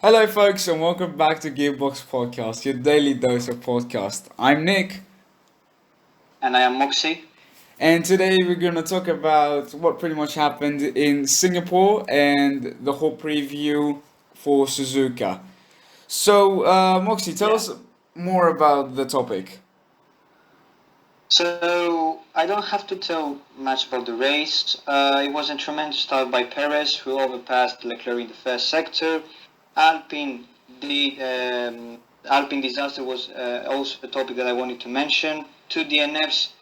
Hello, folks, and welcome back to Gearbox Podcast, your daily dose of podcast. I'm Nick, And I am Moxie. and today we're going to talk about what pretty much happened in Singapore and the whole preview for Suzuka. So, Moxie, tell Yeah. us more about the topic. So I don't have to tell much about the race. It was a tremendous start by Perez, who overpassed Leclerc in the first sector. Alpine, the Alpine disaster was also a topic that I wanted to mention. Two DNFs.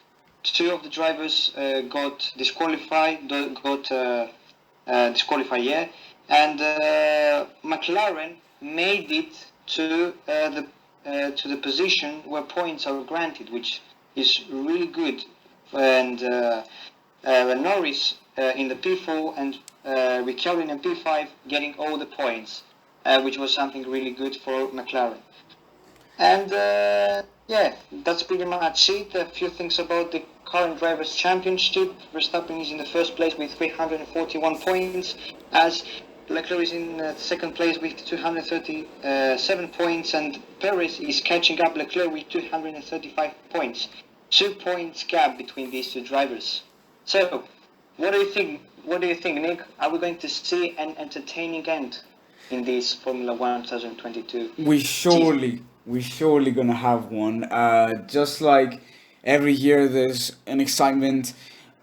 Two of the drivers got disqualified. Disqualified, yeah. And McLaren made it to the position where points are granted, which is really good. And Norris in the P4 and Ricciardo in P5 getting all the points, which was something really good for McLaren. And yeah, that's pretty much it. A few things about the current Drivers' Championship. Verstappen is in the first place with 341 points, as Leclerc is in second place with 237 points, and Perez is catching up Leclerc with 235 points. 2 points gap between these two drivers. So, what do you think? What do you think, Nick? Are we going to see an entertaining end in this Formula One 2022 We season? surely, we surely gonna have one. Just like every year, there's an excitement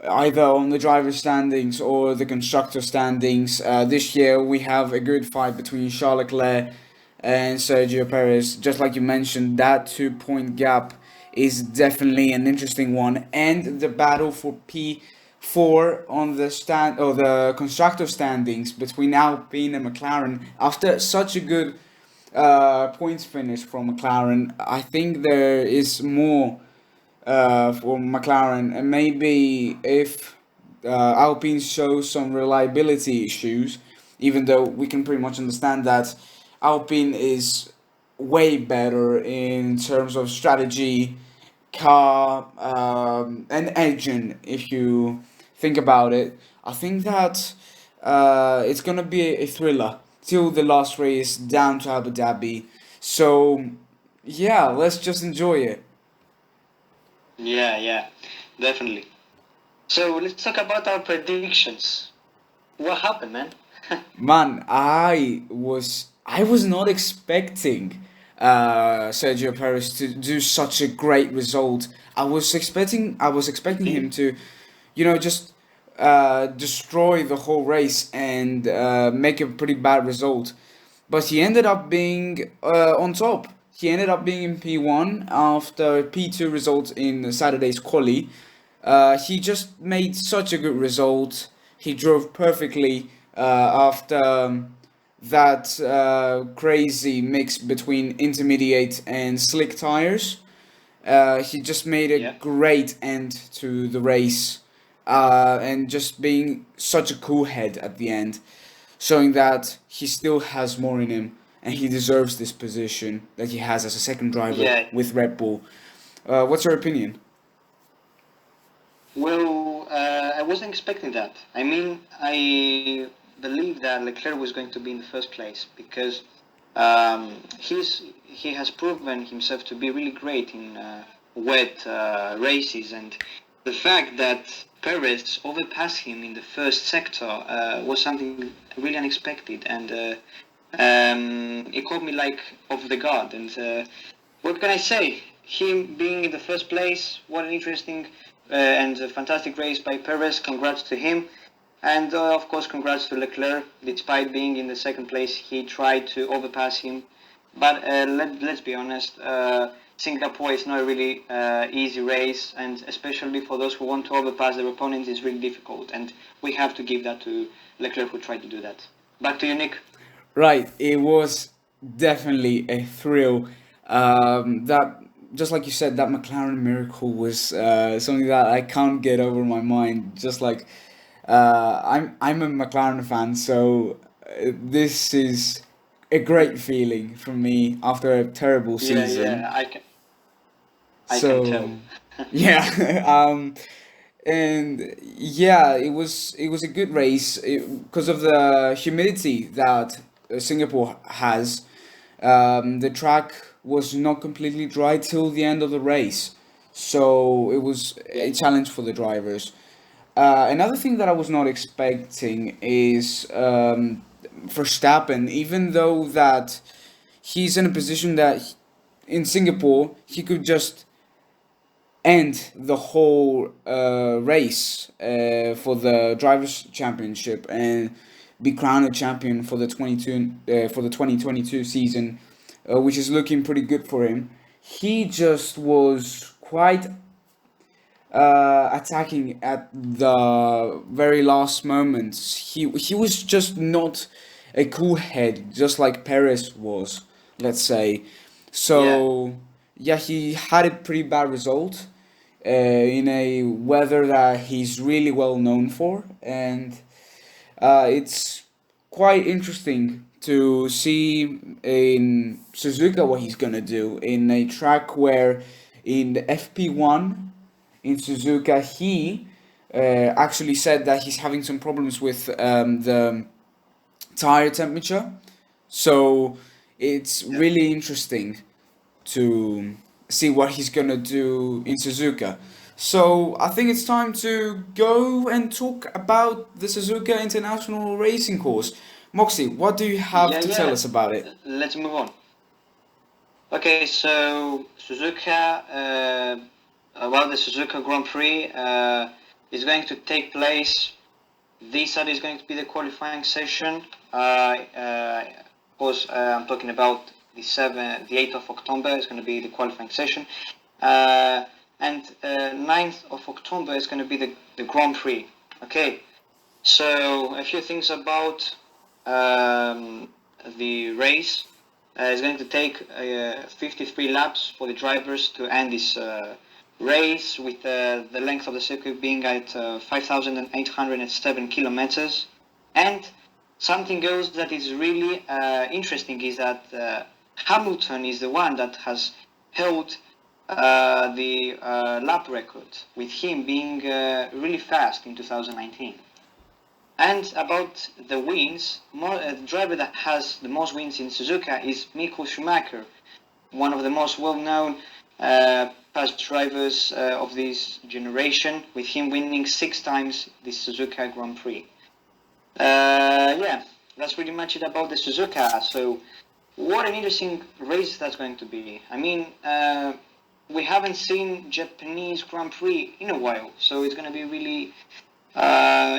either on the driver standings or the constructor standings. This year, we have a good fight between Charles Leclerc and Sergio Perez. Just like you mentioned, that 2 point gap is definitely an interesting one, and the battle for P4 on the stand or the constructor standings between Alpine and McLaren after such a good points finish from McLaren. I think there is more for McLaren, and maybe if Alpine shows some reliability issues, even though we can pretty much understand that Alpine is way better in terms of strategy, car, and engine. If you think about it, I think that it's gonna be a thriller till the last race down to Abu Dhabi. So yeah, let's just enjoy it. Yeah, definitely. So let's talk about our predictions. What happened, man? Man, I was not expecting Sergio Perez to do such a great result. I was expecting him to, just destroy the whole race and make a pretty bad result. But he ended up being on top. He ended up being in P1 after P2 results in Saturday's quali. He just made such a good result. He drove perfectly after that crazy mix between intermediate and slick tires. He just made a Yeah. great end to the race, and just being such a cool head at the end, showing that he still has more in him and he deserves this position that he has as a second driver Yeah. with Red Bull. What's your opinion? Well, I wasn't expecting that. I mean, I believe that Leclerc was going to be in the first place because he has proven himself to be really great in wet races, and the fact that Perez overpassed him in the first sector was something really unexpected, and it caught me like off the guard. And what can I say? Him being in the first place, what an interesting and a fantastic race by Perez. Congrats to him. And of course, congrats to Leclerc. Despite being in the second place, he tried to overpass him. But let's be honest, Singapore is not a really easy race, and especially for those who want to overpass their opponents, it's really difficult. And we have to give that to Leclerc, who tried to do that. Back to you, Nick. Right, it was definitely a thrill. That just like you said, that McLaren miracle was something that I can't get over my mind. Just like I'm a McLaren fan, so this is a great feeling for me after a terrible Yeah, season. I can So tell. yeah, and yeah, it was a good race because of the humidity that Singapore has, the track was not completely dry till the end of the race, so it was Yeah. a challenge for the drivers. Another thing that I was not expecting is Verstappen, even though that he's in a position that in Singapore he could just end the whole race for the drivers' championship and be crowned a champion for the 2022 season, which is looking pretty good for him. He just was quite attacking at the very last moments. He was just not a cool head, just like Perez was, let's say. Yeah. So yeah, he had a pretty bad result in a weather that he's really well known for, and it's quite interesting to see in Suzuka what he's gonna do in a track where in the FP1 in Suzuka he actually said that he's having some problems with the tire temperature. So it's Yeah. really interesting to see what he's gonna do in Suzuka. So I think it's time to go and talk about the Suzuka International Racing Course. Moxie, what do you have Yeah, to tell yeah. us about it? Let's move on. Okay, so Suzuka, well, the Suzuka Grand Prix is going to take place. This Saturday is going to be the qualifying session. Of course, I'm talking about the 8th of October is going to be the qualifying session, and 9th of October is going to be the Grand Prix. Okay, so a few things about the race. It's going to take 53 laps for the drivers to end this race, with the length of the circuit being at 5,807 kilometers. And something else that is really interesting is that Hamilton is the one that has held the lap record, with him being really fast in 2019. And about the wins, the driver that has the most wins in Suzuka is Michael Schumacher, one of the most well-known past drivers of this generation, with him winning 6 times the Suzuka Grand Prix. Yeah, that's pretty much it about the Suzuka. So, what an interesting race that's going to be. I mean, we haven't seen Japanese Grand Prix in a while, so it's going to be really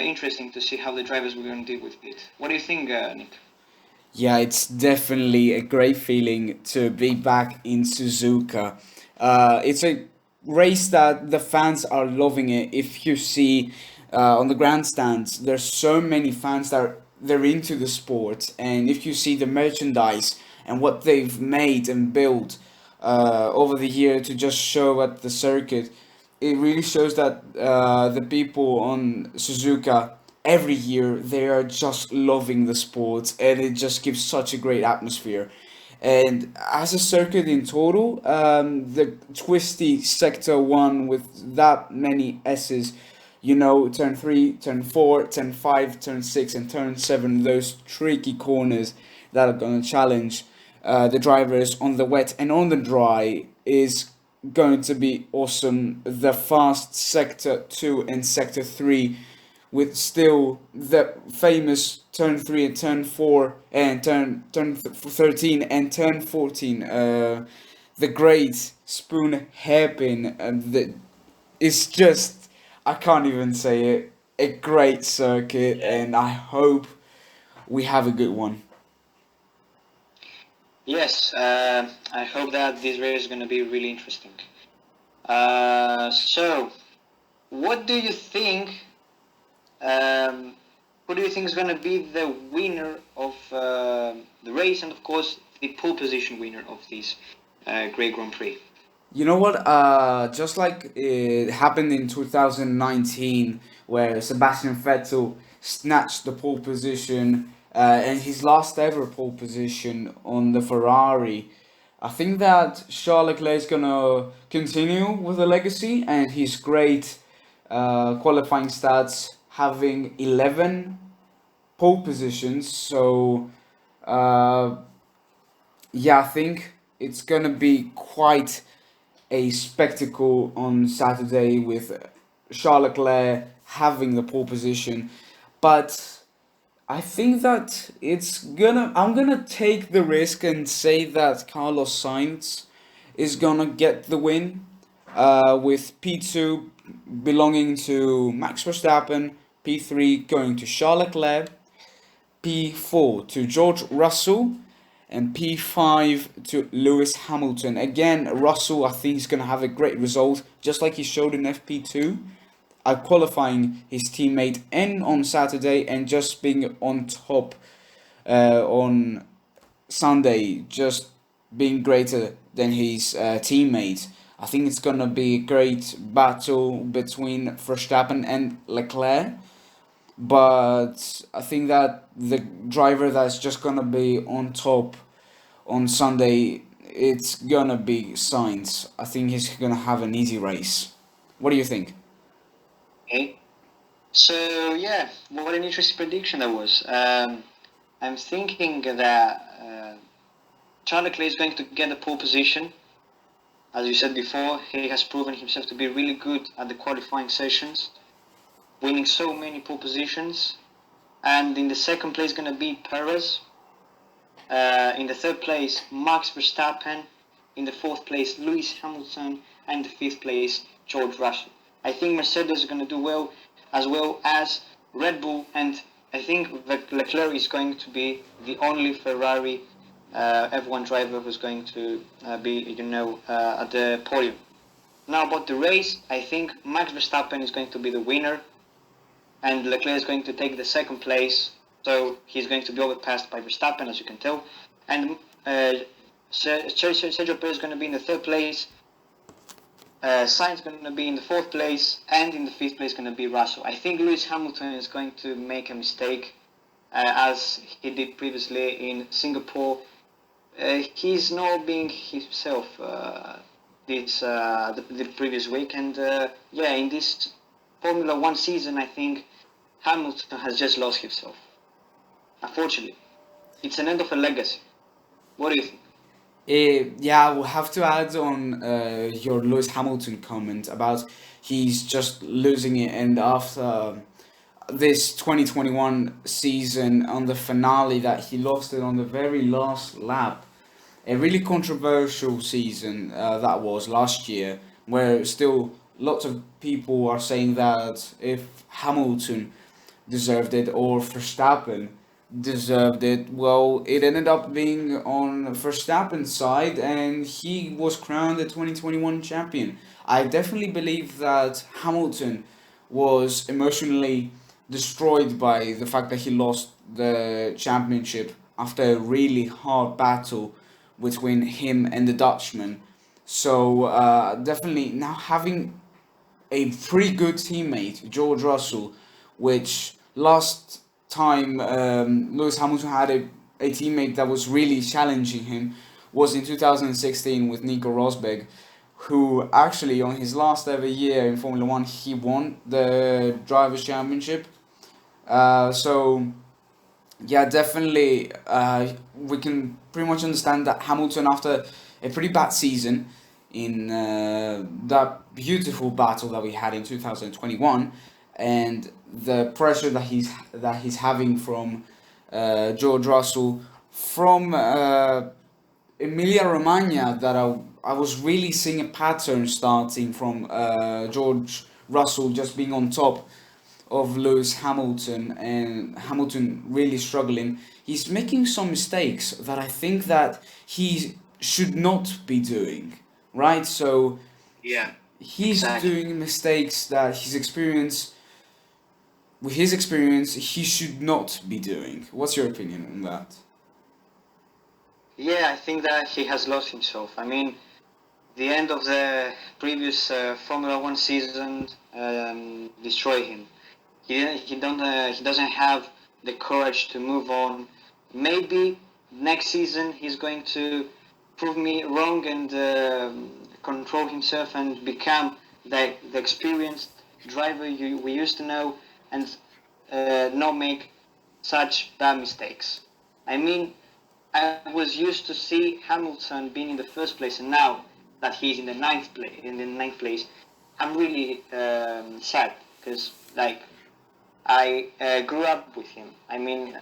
interesting to see how the drivers will going to deal with it. What do you think, Nick? Yeah, it's definitely a great feeling to be back in Suzuka. It's a race that the fans are loving it. If you see on the grandstands, there's so many fans that they're into the sport, and if you see the merchandise and what they've made and built over the year to just show at the circuit, it really shows that the people on Suzuka every year they are just loving the sport, and it just gives such a great atmosphere. And as a circuit in total, the twisty sector one with that many S's, turn 3, turn 4, turn 5, turn 6, and turn 7, those tricky corners that are going to challenge the drivers on the wet and on the dry is going to be awesome. The fast sector 2 and sector 3, with still the famous turn 3 and turn 4 and turn 13 and turn 14, the great spoon hairpin, and the it's just, I can't even say it, a great circuit, Yeah. and I hope we have a good one. Yes, I hope that this race is going to be really interesting. So, what do you think? Um, who do you think is going to be the winner of the race, and of course the pole position winner of this Great Grand Prix? You know what? Just like it happened in 2019, where Sebastian Vettel snatched the pole position and his last ever pole position on the Ferrari. I think that Charles Leclerc is gonna continue with the legacy and his great qualifying stats, having 11 pole positions. So Uh, yeah, I think it's gonna be quite a spectacle on Saturday with Charles Leclerc having the pole position, but I think that I'm gonna take the risk and say that Carlos Sainz is gonna get the win, with P2 belonging to Max Verstappen, P3 going to Charles Leclerc, P4 to George Russell, and P5 to Lewis Hamilton. Again, Russell, I think, is going to have a great result, just like he showed in FP2, qualifying his teammate N on Saturday and just being on top on Sunday, just being greater than his teammate. I think it's going to be a great battle between Verstappen and Leclerc, but I think that the driver that's just gonna be on top on Sunday, it's gonna be Sainz. I think he's gonna have an easy race. What do you think? Okay. So yeah, what an interesting prediction that was. I'm thinking that Charles Leclerc is going to get the pole position. As you said before, he has proven himself to be really good at the qualifying sessions, winning so many pole positions. And in the second place, going to be Perez. In the third place, Max Verstappen. In the fourth place, Lewis Hamilton. And the fifth place, George Russell. I think Mercedes is going to do well as Red Bull, and I think that Leclerc is going to be the only Ferrari F1 driver who's going to be, at the podium. Now about the race, I think Max Verstappen is going to be the winner, and Leclerc is going to take the second place. So he's going to be overpassed by Verstappen, as you can tell, and Sergio Perez is going to be in the third place. Sainz is going to be in the fourth place, and in the fifth place is going to be Russell. I think Lewis Hamilton is going to make a mistake, as he did previously in Singapore. He's not being himself the previous week, and yeah, in this Formula One season, I think Hamilton has just lost himself. Unfortunately, it's an end of a legacy. What do you think? Yeah, we'll have to add on your Lewis Hamilton comment about he's just losing it, and after this 2021 season, on the finale, that he lost it on the very last lap. A really controversial season that was last year, where still lots of people are saying that if Hamilton deserved it or Verstappen deserved it. Well, it ended up being on Verstappen's side, and he was crowned the 2021 champion. I definitely believe that Hamilton was emotionally destroyed by the fact that he lost the championship after a really hard battle between him and the Dutchman. So definitely now having a pretty good teammate, George Russell, which last time Lewis Hamilton had a teammate that was really challenging him was in 2016 with Nico Rosberg, who actually on his last ever year in Formula One he won the Drivers' Championship. So yeah, definitely. We can pretty much understand that Hamilton, after a pretty bad season in that beautiful battle that we had in 2021, and the pressure that he's having from George Russell, from Emilia Romagna, that I was really seeing a pattern starting from George Russell just being on top of Lewis Hamilton, and Hamilton really struggling. He's making some mistakes that I think that he should not be doing, right? So Yeah, he's exactly. doing mistakes that with his experience, he should not be doing. What's your opinion on that? Yeah, I think that he has lost himself. I mean, the end of the previous Formula One season destroyed him. He doesn't have the courage to move on. Maybe next season he's going to prove me wrong and control himself and become the experienced driver we used to know, and not make such bad mistakes. I mean, I was used to see Hamilton being in the first place, and now that he's in the ninth place, I'm really sad because like I grew up with him. I mean,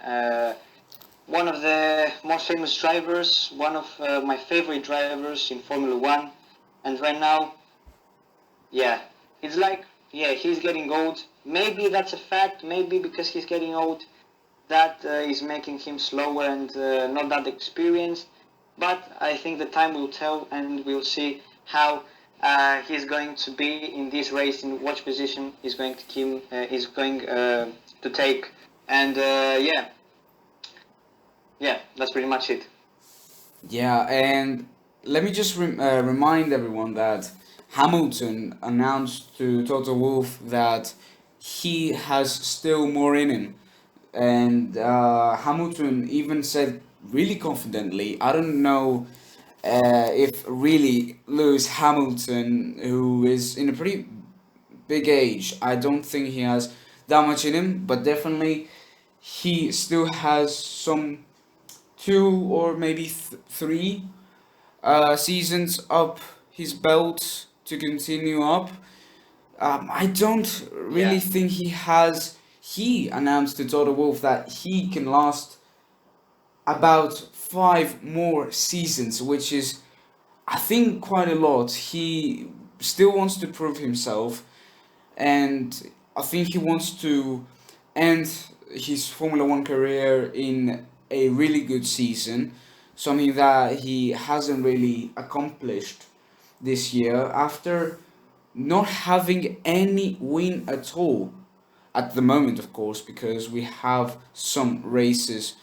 one of the most famous drivers, one of my favorite drivers in Formula One, and right now, yeah, it's like yeah, he's getting old. Maybe that's a fact. Maybe because he's getting old, that is making him slower and not that experienced. But I think the time will tell, and we'll see how he's going to be in this race, in which position he's going to to take. And yeah, that's pretty much it. Yeah, and let me just remind everyone that Hamilton announced to Toto Wolff that he has still more in him. And Hamilton even said really confidently, I don't know if really Lewis Hamilton, who is in a pretty big age, I don't think he has that much in him, but definitely he still has some two or maybe three seasons up his belt to continue up. I don't really Yeah, think he has. He announced to Toto Wolff that he can last about five more seasons, which is, I think, quite a lot. He still wants to prove himself, and I think he wants to end his Formula One career in a really good season, something that he hasn't really accomplished this year after not having any win at all at the moment, of course, because we have some races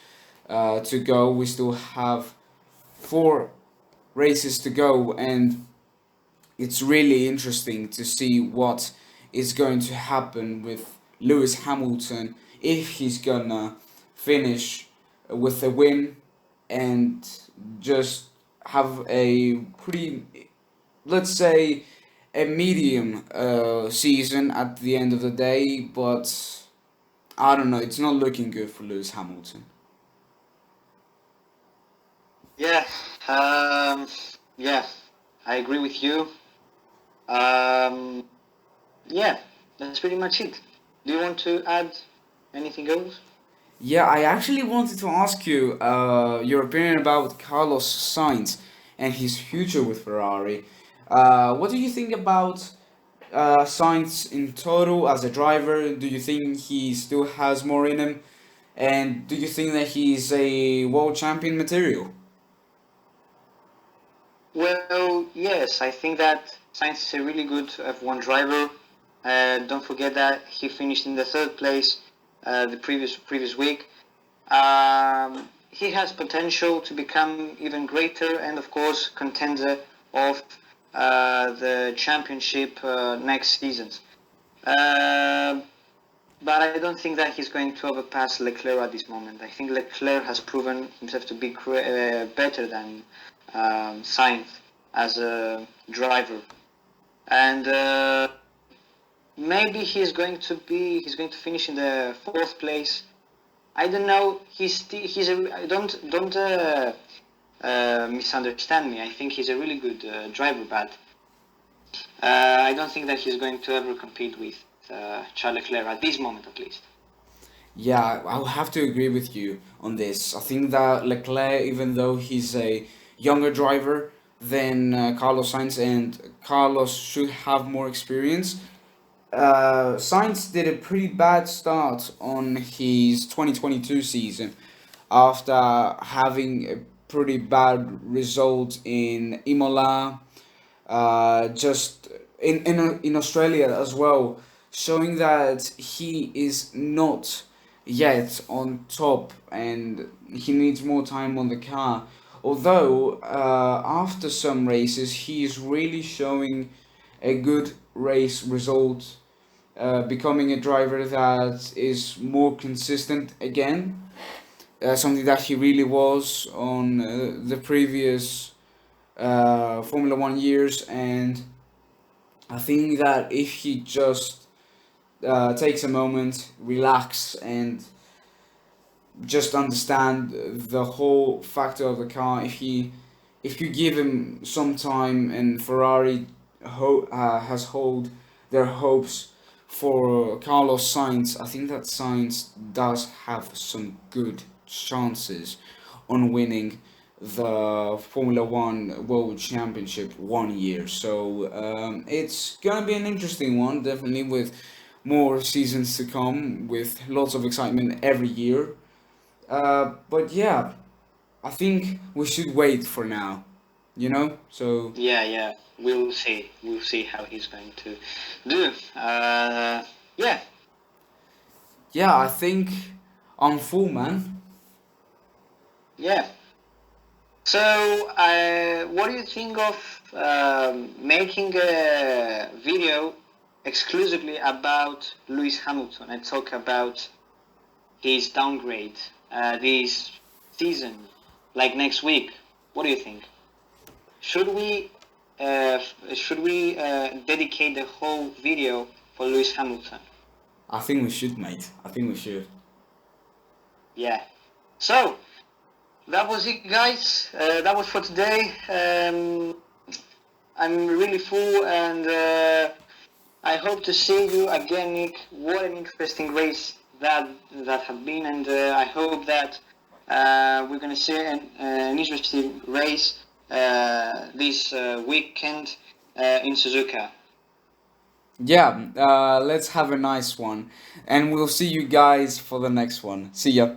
to go. We still have four races to go, and it's really interesting to see what is going to happen with Lewis Hamilton if he's gonna finish with a win and just have a pretty, let's say, a medium season at the end of the day, but I don't know, it's not looking good for Lewis Hamilton. yeah, um, yeah. I agree with you. Um, yeah, that's pretty much it. Do you want to add anything else? Yeah, I actually wanted to ask you your opinion about Carlos Sainz and his future with Ferrari. What do you think about Sainz in total as a driver? Do you think he still has more in him? And do you think that he's a world champion material? Well, yes, I think that Sainz is a really good F1 driver. Don't forget that he finished in the third place the previous week. He has potential to become even greater, and of course, contender of the championship next season. Uh, but I don't think that he's going to overpass Leclerc at this moment. I think Leclerc has proven himself to be better than Sainz as a driver, and maybe he's going to finish in the fourth place. I don't know. He's a don't misunderstand me. I think he's a really good driver, but I don't think that he's going to ever compete with Charles Leclerc at this moment, at least. Yeah, I'll have to agree with you on this. I think that Leclerc, even though he's a younger driver than Carlos Sainz, and Carlos should have more experience, Sainz did a pretty bad start on his 2022 season after having a pretty bad result in Imola, just in Australia as well, showing that he is not yet on top and he needs more time on the car. Although after some races, he is really showing a good race result, becoming a driver that is more consistent again, something that he really was on the previous Formula One years, and I think that if he just takes a moment, relax, and just understand the whole factor of the car. If you give him some time, and Ferrari has hold their hopes for Carlos Sainz, I think that Sainz does have some good chances on winning the Formula One World Championship one year. So it's gonna be an interesting one, definitely, with more seasons to come, with lots of excitement every year. But yeah, I think we should wait for now, you know? So, Yeah, yeah. We'll see. We'll see how he's going to do. Yeah, yeah, I think I'm full, man. yeah. So, what do you think of making a video exclusively about Lewis Hamilton and talk about his downgrade this season, like next week? What do you think? Should we dedicate the whole video for Lewis Hamilton? I think we should, mate. I think we should. Yeah. So that was it, guys. That was for today. I'm really full, and I hope to see you again, Nick. What an interesting race that have been, and I hope that we're gonna see an interesting race this weekend in Suzuka. Yeah, let's have a nice one. And we'll see you guys for the next one. See ya.